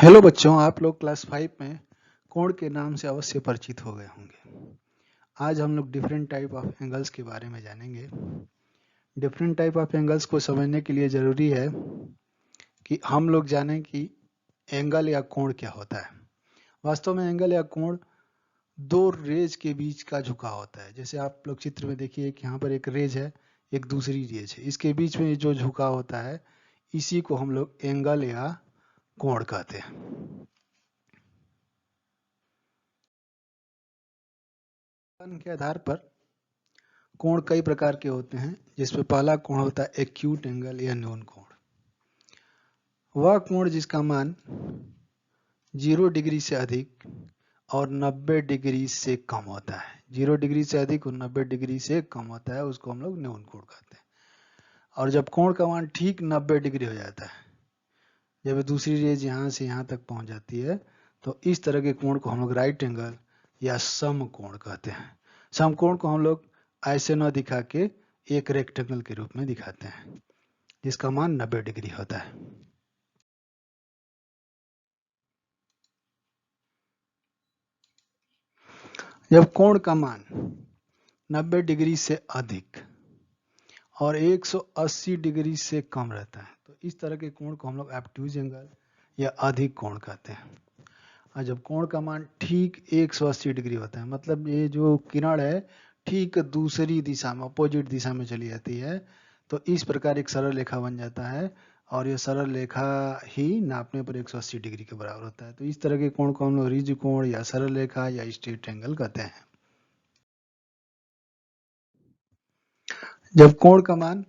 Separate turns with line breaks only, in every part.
Hello बच्चों, आप लोग क्लास 5 में कोण के नाम से अवश्य परिचित हो गए होंगे। आज हम लोग डिफरेंट टाइप ऑफ एंगल्स के बारे में जानेंगे। डिफरेंट टाइप ऑफ एंगल्स को समझने के लिए ज़रूरी है कि हम लोग जानें कि एंगल या कोण क्या होता है। वास्तव में एंगल या कोण दो रेज के बीच का झुकाव होता है। जैसे आप लोग चित्र में देखिए कि यहाँ पर एक रेज है, एक दूसरी रेज है, इसके बीच में जो झुकाव होता है इसी को हम लोग एंगल या कोण कहते हैं। के आधार पर कोण कई प्रकार के होते हैं, जिसमें पहला कोण होता है एक्यूट एंगल या न्यून कोण। वह कोण जिसका मान 0 डिग्री से अधिक और 90 डिग्री से कम होता है। 0 डिग्री से अधिक और 90 डिग्री से कम होता है, उसको हम लोग न्यून कोण कहते हैं। और जब कोण का मान ठीक 90 डिग्री हो जाता है, जब दूसरी रेज यहाँ से यहाँ तक पहुँच जाती है, तो इस तरह के कोण को हम लोग राइट एंगल या समकोण कहते हैं। समकोण को हम लोग ऐसे न दिखा के एक रेक्टेंगल के रूप में दिखाते हैं, जिसका मान 90 डिग्री होता है। जब कोण का मान 90 डिग्री से अधिक और 180 डिग्री से कम रहता है, तो इस तरह के कोण को हम लोग ऑब्ट्यूज एंगल या अधिक कोण कहते हैं। और जब कोण का मान ठीक 180 डिग्री होता है, मतलब ये जो किरण है ठीक दूसरी दिशा में, अपोजिट दिशा में चली जाती है, तो इस प्रकार एक सरल रेखा बन जाता है और यह सरल रेखा ही नापने पर 180 डिग्री के बराबर होता है। तो इस तरह के कोण को हम लोग रिज कोण या सरल रेखा या स्ट्रेट एंगल कहते हैं। जब कोण का मान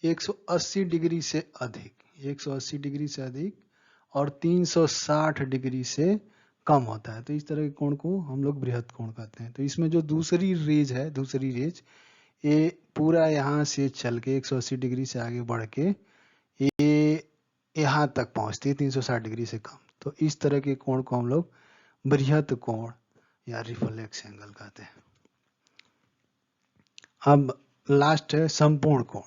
180 डिग्री से अधिक, 180 डिग्री से अधिक और 360 डिग्री से कम होता है, तो इस तरह के कोण को हम लोग बृहद कोण कहते हैं। तो इसमें जो दूसरी रेज है, दूसरी रेज ये पूरा यहाँ से चल के 180 डिग्री से आगे बढ़ के ये यहाँ तक पहुँचती है 360 डिग्री से कम। तो इस तरह के कोण को हम लोग बृहद कोण या रिफ्लेक्स एंगल कहते हैं। अब लास्ट है संपूर्ण कोण।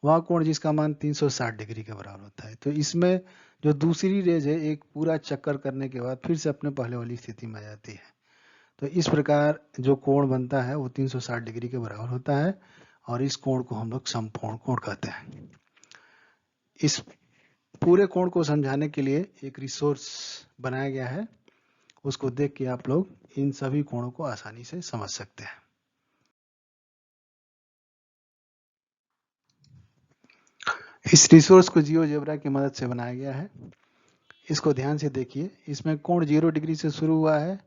वह कोण जिसका मान 360 डिग्री के बराबर होता है। तो इसमें जो दूसरी रेज है एक पूरा चक्कर करने के बाद फिर से अपने पहले वाली स्थिति में आ जाती है। तो इस प्रकार जो कोण बनता है वो 360 डिग्री के बराबर होता है और इस कोण को हम लोग संपूर्ण कोण कहते हैं। इस पूरे कोण को समझाने के लिए एक रिसोर्स बनाया गया है, उसको देख के आप लोग इन सभी कोणों को आसानी से समझ सकते हैं। इस रिसोर्स को जियोजेब्रा की मदद से बनाया गया है। इसको ध्यान से देखिए। इसमें कोण 0 डिग्री से शुरू हुआ है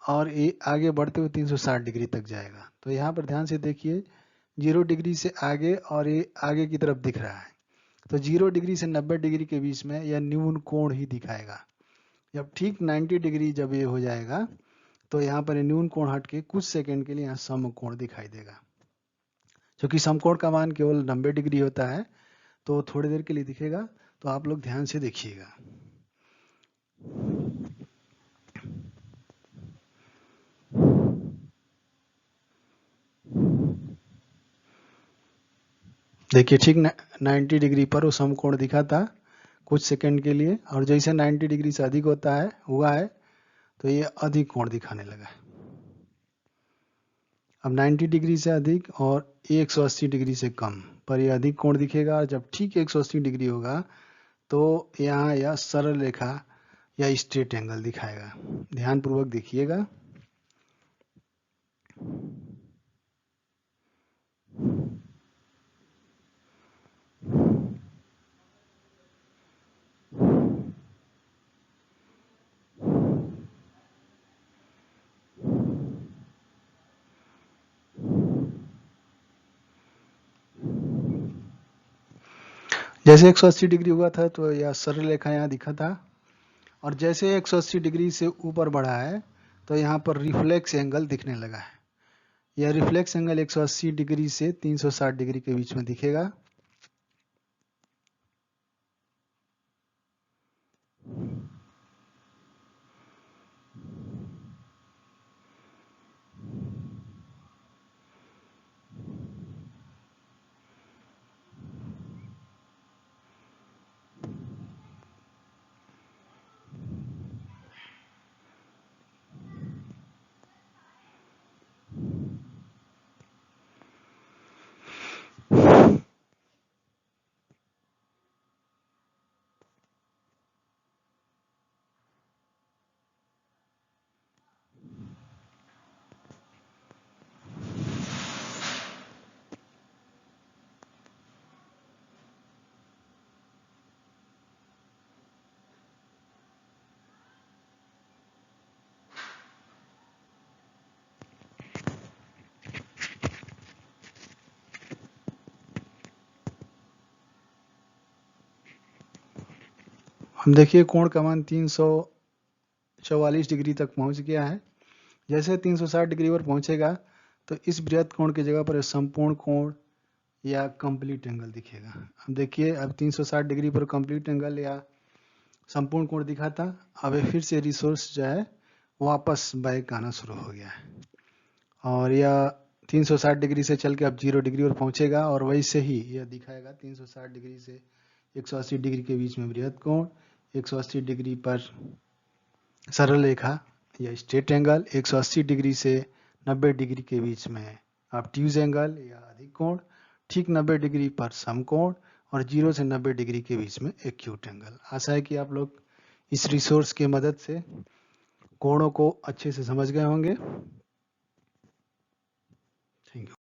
और ये आगे बढ़ते हुए 360 डिग्री तक जाएगा। तो यहाँ पर ध्यान से देखिए, 0 डिग्री से आगे और ये आगे की तरफ दिख रहा है। तो 0 डिग्री से 90 डिग्री के बीच में यह न्यून कोण ही दिखाएगा। जब ठीक 90 डिग्री जब ये हो जाएगा, तो यहाँ पर न्यून कोण हट के कुछ सेकंड के लिए यहाँ समकोण दिखाई देगा। क्योंकि समकोण का मान केवल 90 डिग्री होता है, तो थोड़ी देर के लिए दिखेगा। तो आप लोग ध्यान से देखिएगा। देखिए ठीक 90 डिग्री पर वो समकोण दिखा था कुछ सेकंड के लिए, और जैसे 90 डिग्री से अधिक होता है हुआ है तो ये अधिक कोण दिखाने लगा है। अब 90 डिग्री से अधिक और 180 डिग्री से कम पर ये अधिक कोण दिखेगा। जब ठीक 180 डिग्री होगा तो यहाँ यह सरल रेखा या स्ट्रेट एंगल दिखाएगा। ध्यानपूर्वक देखिएगा। जैसे 180 डिग्री हुआ था तो यह सरल रेखा यहाँ दिखा था, और जैसे 180 डिग्री से ऊपर बढ़ा है तो यहाँ पर रिफ्लेक्स एंगल दिखने लगा है। यह रिफ्लेक्स एंगल 180 डिग्री से 360 डिग्री के बीच में दिखेगा। हम देखिए कोण का मान 344 डिग्री तक पहुंच गया है। जैसे 360 डिग्री पर पहुंचेगा तो इस बृहद कोण की जगह पर संपूर्ण कोण या कंप्लीट एंगल दिखेगा। अब देखिए अब 360 डिग्री पर कंप्लीट एंगल या संपूर्ण कोण दिखा था, अब ये फिर से रिसोर्स जो है वापस बैक आना शुरू हो गया है और यह 360 डिग्री से चल के अब 0 डिग्री पर पहुंचेगा और वैसे ही यह दिखाएगा 360 डिग्री से 180 डिग्री के बीच में बृहद कोण, 180 डिग्री पर सरल रेखा या स्ट्रेट एंगल, 180 डिग्री से 90 डिग्री के बीच में ऑब्ट्यूज एंगल या अधिक कोण, ठीक 90 डिग्री पर समकोण और 0 से 90 डिग्री के बीच में एक्यूट एंगल। आशा है कि आप लोग इस रिसोर्स की मदद से कोणों को अच्छे से समझ गए होंगे। Thank you.